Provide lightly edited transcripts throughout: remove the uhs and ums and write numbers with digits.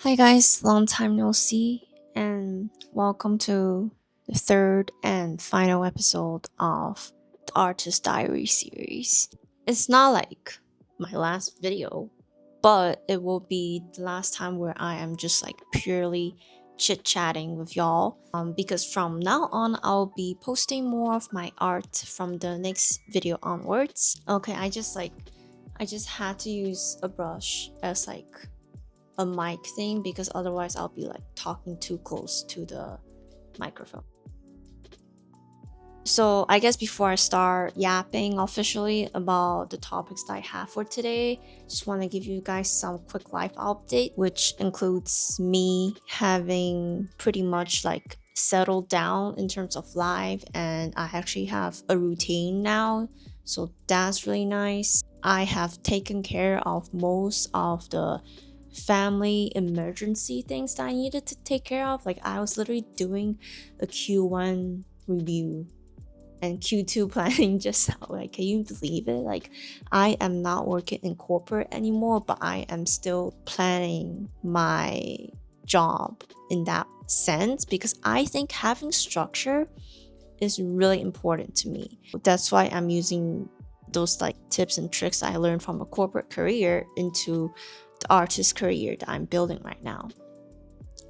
Hi guys, long time no see, and welcome to the third and final episode of the Artist Diary series. It's not like my last video, but it will be the last time where I am just like purely chit chatting with y'all. Because from now on, I'll be posting more of my art from the next video onwards. Okay, I just had to use a brush as like a mic thing because otherwise I'll be like talking too close to the microphone. So I guess before I start yapping officially about the topics that I have for today, just want to give you guys some quick life update, which includes me having pretty much like settled down in terms of life, and I actually have a routine now. So that's really nice. I have taken care of most of the family emergency things that I needed to take care of. Like I was literally doing a Q1 review and Q2 planning just now. Like, can you believe it? Like, I am not working in corporate anymore, but I am still planning my job in that sense because I think having structure is really important to me. That's why I'm using those like tips and tricks I learned from a corporate career into the artist career that I'm building right now,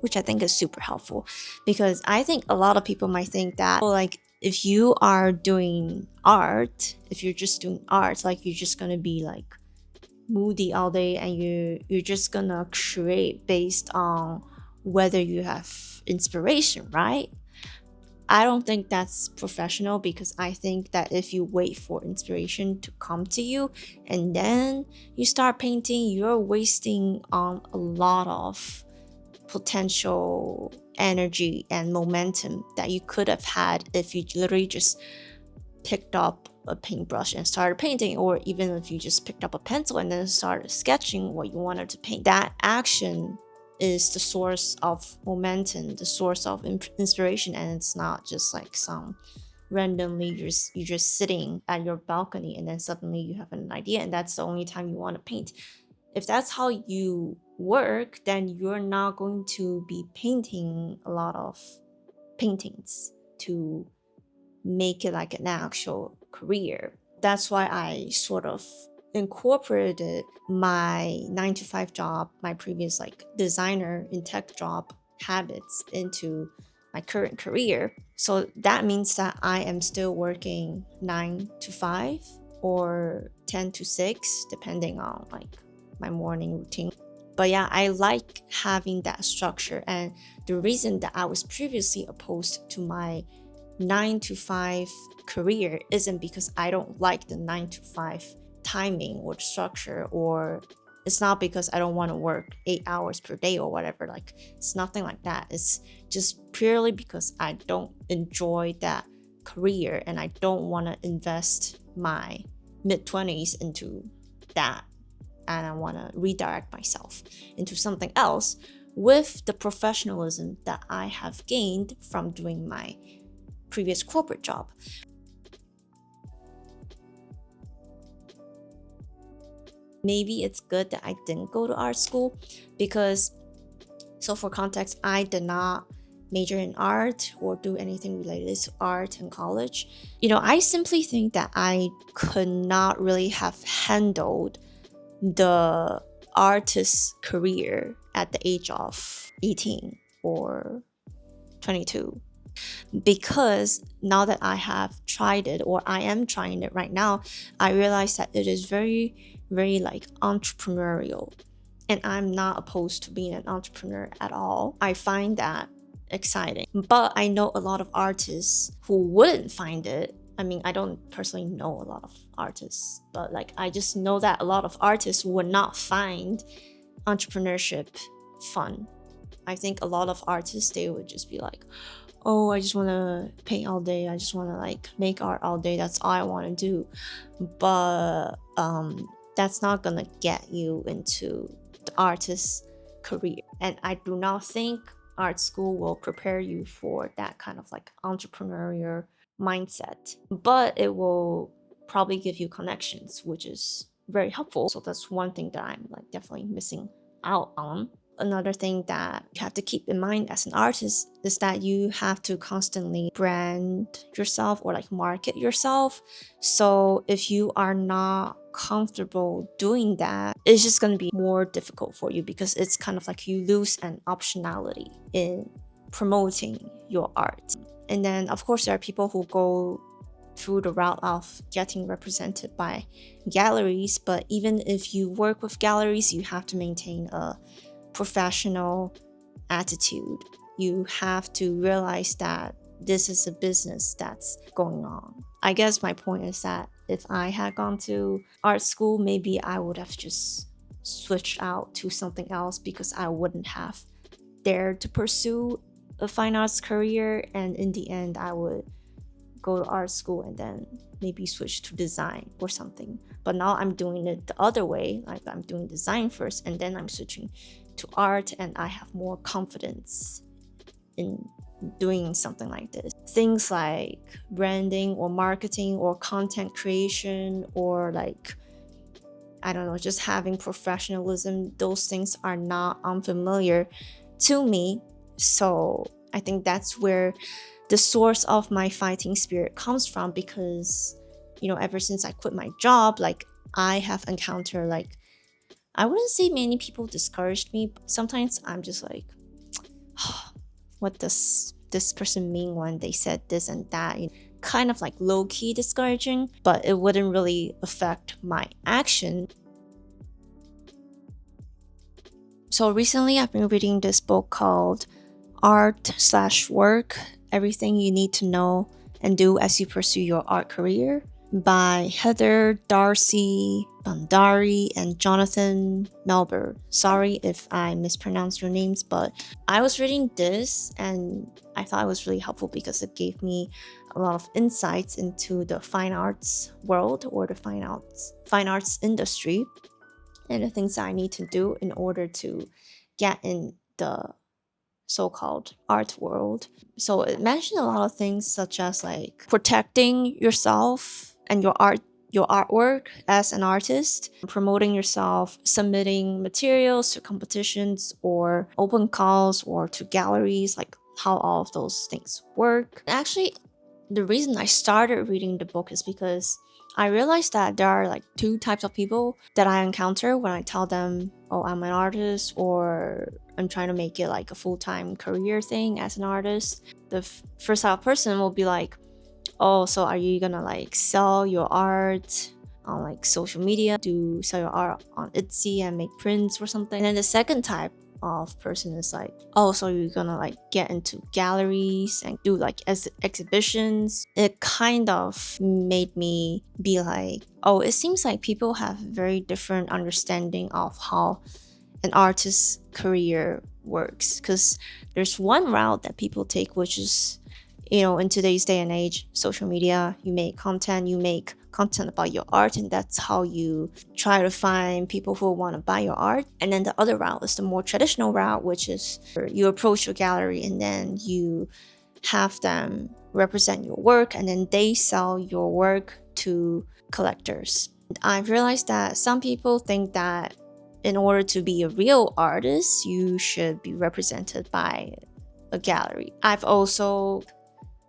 which I think is super helpful because I think a lot of people might think that, oh, like if you are doing art, if you're just doing art, like you're just gonna be like moody all day and you're just gonna create based on whether you have inspiration, right? I don't think that's professional because I think that if you wait for inspiration to come to you and then you start painting, you're wasting on a lot of potential energy and momentum that you could have had if you literally just picked up a paintbrush and started painting, or even if you just picked up a pencil and then started sketching what you wanted to paint. That action is the source of momentum, the source of inspiration, and it's not just like some randomly you're just sitting at your balcony and then suddenly you have an idea and that's the only time you want to paint. If that's how you work, then you're not going to be painting a lot of paintings to make it like an actual career. That's why I sort of incorporated my 9 to 5 job, my previous like designer in tech job habits into my current career. So that means that I am still working 9 to 5 or 10 to 6, depending on like my morning routine. But yeah, I like having that structure. And the reason that I was previously opposed to my 9 to 5 career isn't because I don't like the 9 to 5 timing or structure, or it's not because I don't want to work 8 hours per day or whatever. Like, it's nothing like that. It's just purely because I don't enjoy that career and I don't want to invest my mid 20s into that. And I want to redirect myself into something else with the professionalism that I have gained from doing my previous corporate job. Maybe it's good that I didn't go to art school because, so for context, I did not major in art or do anything related to art in college. I simply think that I could not really have handled the artist career at the age of 18 or 22, because now that I have tried it, or I am trying it right now, I realize that it is very, very like entrepreneurial. And I'm not opposed to being an entrepreneur at all. I find that exciting. But I know a lot of artists who wouldn't find it. I mean, I don't personally know a lot of artists, but like I just know that a lot of artists would not find entrepreneurship fun. I think a lot of artists, they would just be like, oh, I just want to paint all day, I just want to like make art all day, that's all I want to do. But that's not gonna get you into the artist career, and I do not think art school will prepare you for that kind of like entrepreneurial mindset, but it will probably give you connections, which is very helpful. So that's one thing that I'm like definitely missing out on. Another thing that you have to keep in mind as an artist is that you have to constantly brand yourself or like market yourself. So if you are not comfortable doing that, it's just going to be more difficult for you, because it's kind of like you lose an optionality in promoting your art. And then of course there are people who go through the route of getting represented by galleries, but even if you work with galleries, you have to maintain a professional attitude. You have to realize that this is a business that's going on. I guess my point is that if I had gone to art school, maybe I would have just switched out to something else, because I wouldn't have dared to pursue a fine arts career, and in the end I would go to art school and then maybe switch to design or something. But now I'm doing it the other way, like I'm doing design first and then I'm switching to art, and I have more confidence in doing something like this. Things like branding or marketing or content creation, or like, I don't know, just having professionalism, those things are not unfamiliar to me. So I think that's where the source of my fighting spirit comes from, because ever since I quit my job, like I have encountered, like, I wouldn't say many people discouraged me, but sometimes I'm just like, what does this person mean when they said this and that? Kind of like low-key discouraging, but it wouldn't really affect my action. So recently I've been reading this book called Art/Work: Everything You Need to Know and Do as You Pursue Your Art Career, by Heather Darcy Bandari and Jonathan Melber. Sorry if I mispronounced your names, but I was reading this and I thought it was really helpful because it gave me a lot of insights into the fine arts world, or the fine arts industry, and the things that I need to do in order to get in the so-called art world. So it mentioned a lot of things, such as like protecting yourself and your artwork as an artist, promoting yourself, submitting materials to competitions or open calls or to galleries, like how all of those things work. Actually, the reason I started reading the book is because I realized that there are like two types of people that I encounter when I tell them, oh, I'm an artist, or I'm trying to make it like a full-time career thing as an artist. The first type of person will be like, oh, so are you gonna like sell your art on like social media, sell your art on Etsy and make prints or something? And then the second type of person is like, oh, so you're gonna like get into galleries and do like exhibitions. It kind of made me be like, oh, it seems like people have very different understanding of how an artist's career works, because there's one route that people take, which is, in today's day and age, social media, you make content about your art, and that's how you try to find people who want to buy your art. And then the other route is the more traditional route, which is you approach your gallery and then you have them represent your work, and then they sell your work to collectors. I've realized that some people think that in order to be a real artist, you should be represented by a gallery. I've also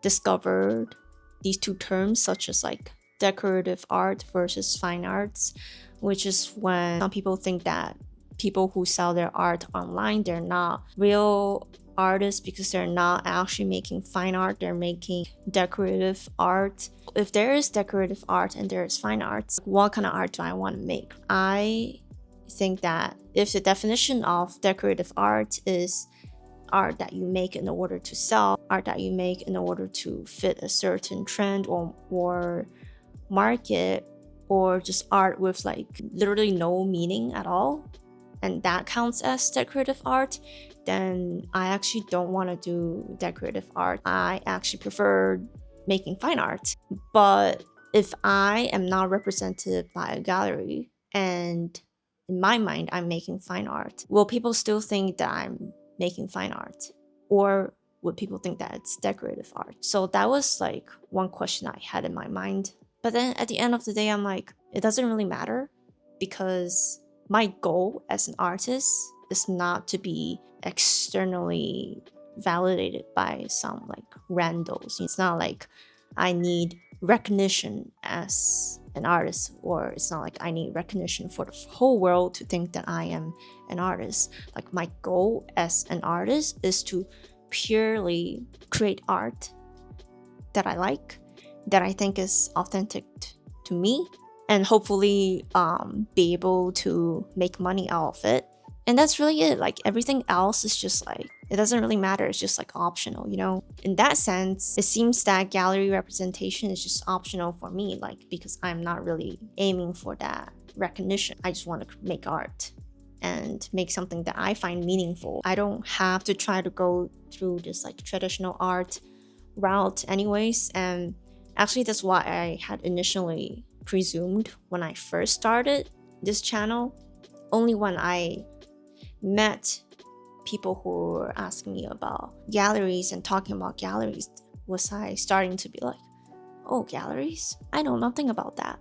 discovered these two terms, such as like decorative art versus fine arts, which is when some people think that people who sell their art online, they're not real artists because they're not actually making fine art, they're making decorative art. If there is decorative art and there is fine arts, what kind of art do I want to make? I think that if the definition of decorative art is art that you make in order to sell, art that you make in order to fit a certain trend or market, or just art with like literally no meaning at all, and that counts as decorative art, then I actually don't want to do decorative art. I actually prefer making fine art. But if I am not represented by a gallery and in my mind I'm making fine art, will people still think that I'm making fine art, or would people think that it's decorative art? So that was like one question I had in my mind. But then at the end of the day, I'm like, it doesn't really matter, because my goal as an artist is not to be externally validated by some like randos. It's not like I need recognition as an artist, or it's not like I need recognition for the whole world to think that I am an artist. Like my goal as an artist is to purely create art that I like, that I think is authentic to me, and hopefully be able to make money out of it. And that's really it. Like everything else is just like, it doesn't really matter. It's just like optional, you know? In that sense, it seems that gallery representation is just optional for me, like because I'm not really aiming for that recognition. I just want to make art and make something that I find meaningful. I don't have to try to go through this like traditional art route anyways. And actually that's what I had initially presumed when I first started this channel. Only when I met people who were asking me about galleries and talking about galleries was I starting to be like, oh, galleries? I know nothing about that.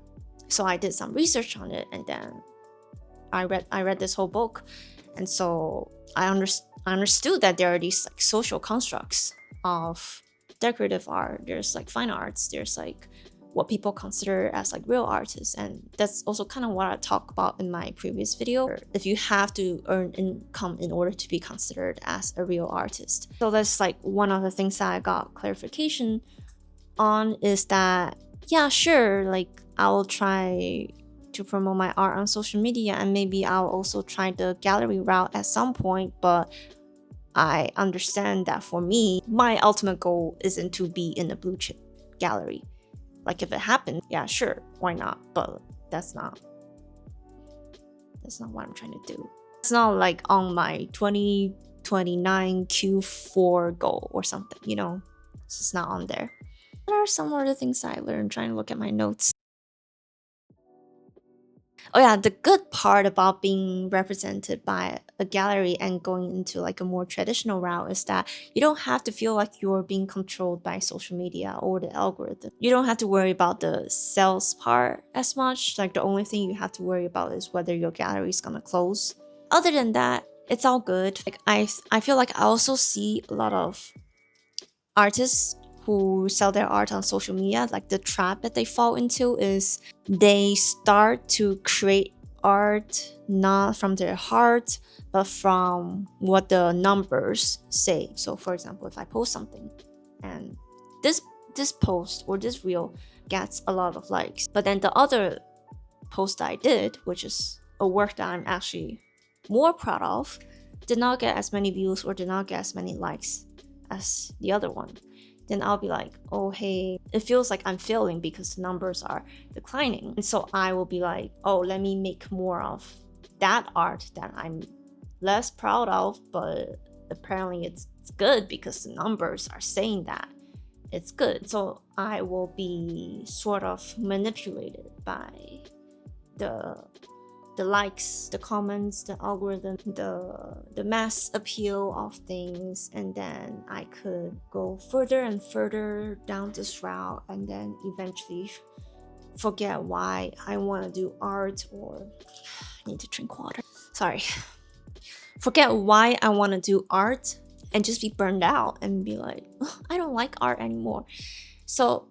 So I did some research on it, and then I read this whole book, and so I understood that there are these like social constructs of decorative art. There's like fine arts, there's like what people consider as like real artists, and that's also kind of what I talked about in my previous video. If you have to earn income in order to be considered as a real artist. So that's like one of the things that I got clarification on, is that yeah, sure, like I will try to promote my art on social media, and maybe I'll also try the gallery route at some point, but I understand that for me, my ultimate goal isn't to be in a blue chip gallery. Like if it happens, yeah, sure, why not? But that's not what I'm trying to do. It's not like on my 2029 Q4 goal or something, you know? It's just not on there. What are some other things I learned trying to look at my notes? Oh yeah, the good part about being represented by a gallery and going into like a more traditional route is that you don't have to feel like you're being controlled by social media or the algorithm. You don't have to worry about the sales part as much. Like the only thing you have to worry about is whether your gallery is gonna close. Other than that, it's all good. Like I feel like I also see a lot of artists who sell their art on social media, like the trap that they fall into is they start to create art not from their heart, but from what the numbers say. So for example, if I post something and this post or this reel gets a lot of likes, but then the other post that I did, which is a work that I'm actually more proud of, did not get as many views or did not get as many likes as the other one, then I'll be like, oh hey, it feels like I'm failing because the numbers are declining. And so I will be like, oh, let me make more of that art that I'm less proud of, but apparently it's good because the numbers are saying that it's good. So I will be sort of manipulated by the likes, the comments, the algorithm, the mass appeal of things, and then I could go further and further down this route, and then eventually forget why I want to do art, or I need to drink water. Sorry. Forget why I want to do art and just be burned out and be like, oh, I don't like art anymore. So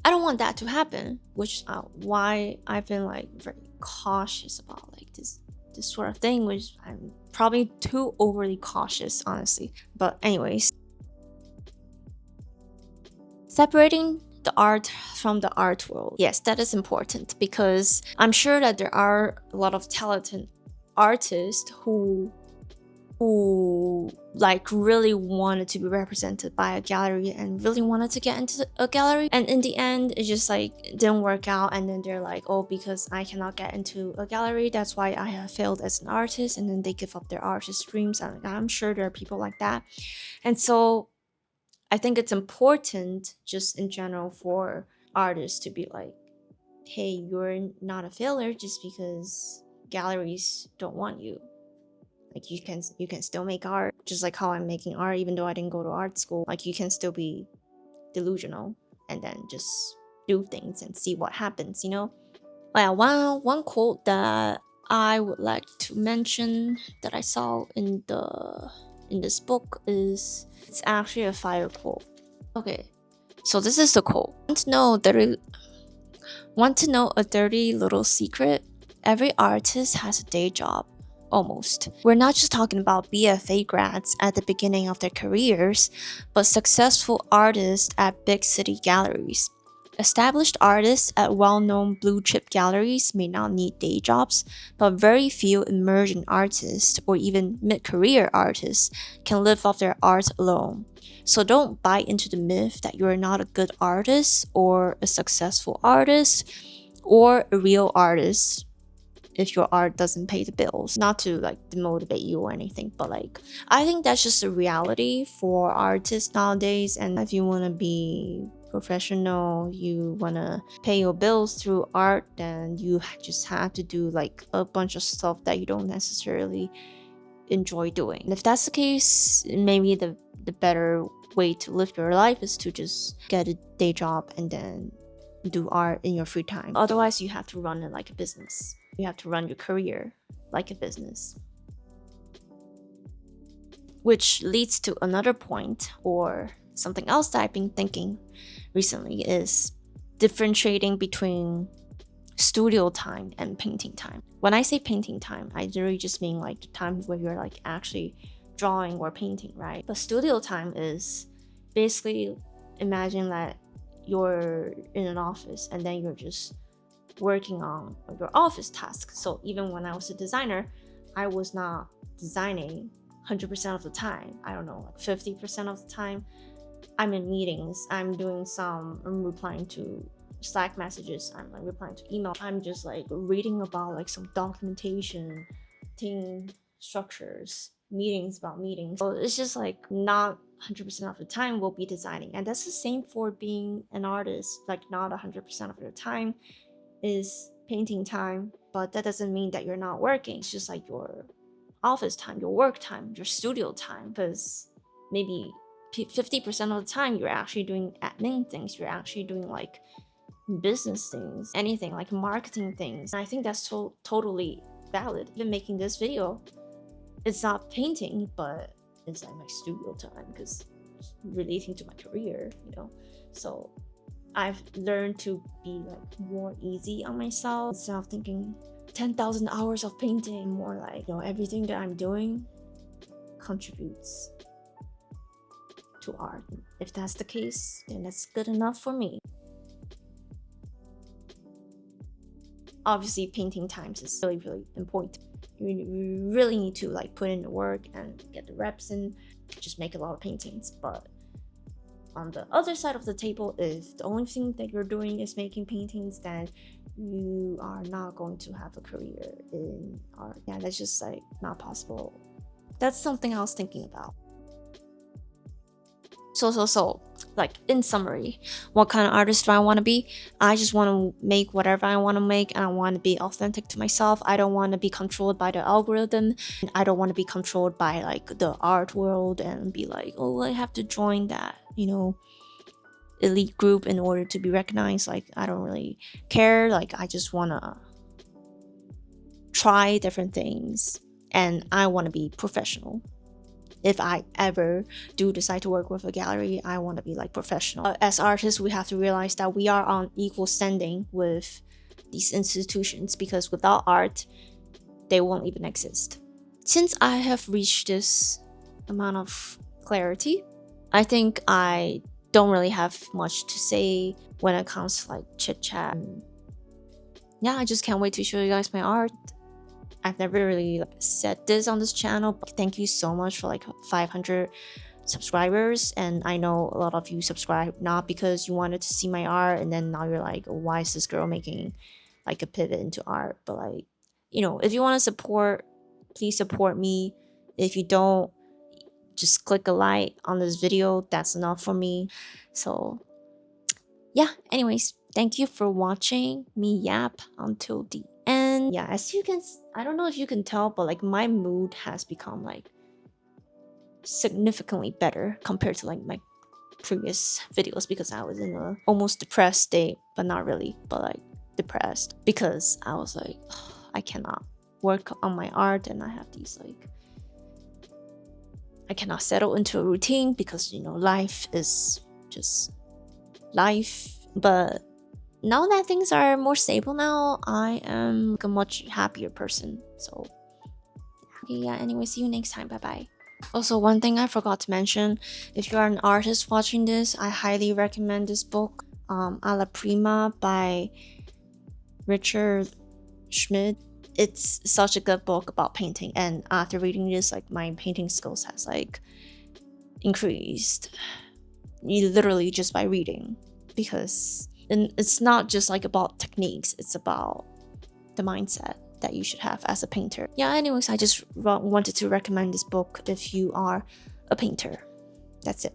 I don't want that to happen, which is why I've been like very cautious about like this sort of thing, which I'm probably too overly cautious, honestly. But anyways, separating the art from the art world, yes, that is important, because I'm sure that there are a lot of talented artists who like really wanted to be represented by a gallery and really wanted to get into a gallery, and in the end it just like didn't work out, and then they're like, oh, because I cannot get into a gallery, that's why I have failed as an artist, and then they give up their artist dreams. And I'm sure there are people like that. And so I think it's important just in general for artists to be like, hey, you're not a failure just because galleries don't want you. Like you can still make art, just like how I'm making art even though I didn't go to art school. Like you can still be delusional and then just do things and see what happens, you know? Yeah, one quote that I would like to mention that I saw in this book is it's actually a fire quote. Okay, so this is the quote. Want to know a dirty little secret? Every artist has a day job. Almost. We're not just talking about BFA grads at the beginning of their careers, but successful artists at big city galleries. Established artists at well known blue chip galleries may not need day jobs, but very few emerging artists or even mid career artists can live off their art alone. So don't buy into the myth that you're not a good artist or a successful artist or a real artist if your art doesn't pay the bills. Not to like demotivate you or anything, but like I think that's just a reality for artists nowadays. And if you want to be professional, you want to pay your bills through art, then you just have to do like a bunch of stuff that you don't necessarily enjoy doing. And if that's the case, maybe the better way to live your life is to just get a day job and then do art in your free time. Otherwise, you have to run it like a business. You have to run your career like a business. Which leads to another point, or something else that I've been thinking recently, is differentiating between studio time and painting time. When I say painting time, I literally just mean like the time where you're like actually drawing or painting, right? But studio time is basically, imagine that you're in an office and then you're just working on your office tasks. So even when I was a designer, I was not designing 100% of the time. I don't know, like 50% of the time. I'm in meetings, I'm replying to Slack messages, I'm like replying to email, I'm just like reading about like some documentation, team structures, meetings about meetings. So it's just like not 100% of the time we'll be designing. And that's the same for being an artist. Like not 100% of your time is painting time, but that doesn't mean that you're not working. It's just like your office time, your work time, your studio time, because maybe 50% of the time you're actually doing admin things, you're actually doing like business things, anything like marketing things. And I think that's totally valid. Even making this video, it's not painting, but it's like my studio time because it's relating to my career, you know. So I've learned to be like more easy on myself instead of thinking 10,000 hours of painting. More like, you know, everything that I'm doing contributes to art. If that's the case, then that's good enough for me. Obviously, painting times is really, really important. You really need to like put in the work and get the reps in, just make a lot of paintings. But on the other side of the table, if the only thing that you're doing is making paintings, then you are not going to have a career in art. Yeah, that's just like not possible. That's something I was thinking about. So, like in summary, what kind of artist do I want to be? I just want to make whatever I want to make, and I want to be authentic to myself. I don't want to be controlled by the algorithm. I don't want to be controlled by like the art world and be like, oh, I have to join that, you know, elite group in order to be recognized. Like, I don't really care. Like, I just want to try different things, and I want to be professional. If I ever do decide to work with a gallery, I want to be like professional. As artists, we have to realize that we are on equal standing with these institutions, because without art, they won't even exist. Since I have reached this amount of clarity, I think I don't really have much to say when it comes to like chit chat. Yeah, I just can't wait to show you guys my art. I've never really said this on this channel, but thank you so much for like 500 subscribers. And I know a lot of you subscribe not because you wanted to see my art, and then now you're like, why is this girl making like a pivot into art? But like, you know, if you want to support, please support me. If you don't, just click a like on this video. That's enough for me. So yeah, anyways, thank you for watching me yap until the end. Yeah, as you can, I don't know if you can tell, but like my mood has become like significantly better compared to like my previous videos, because I was in a almost depressed state, but not really, but like depressed, because I was like, I cannot work on my art, and I have these like, I cannot settle into a routine because, you know, life is just life. But now that things are more stable now, I am a much happier person. So okay, yeah, anyway, see you next time. Bye bye. Also, one thing I forgot to mention, if you are an artist watching this, I highly recommend this book, Alla Prima by Richard Schmidt. It's such a good book about painting, and after reading this, like, my painting skills has like increased literally just by reading, because it's not just like about techniques, it's about the mindset that you should have as a painter. Yeah, anyways, I just wanted to recommend this book if you are a painter. That's it.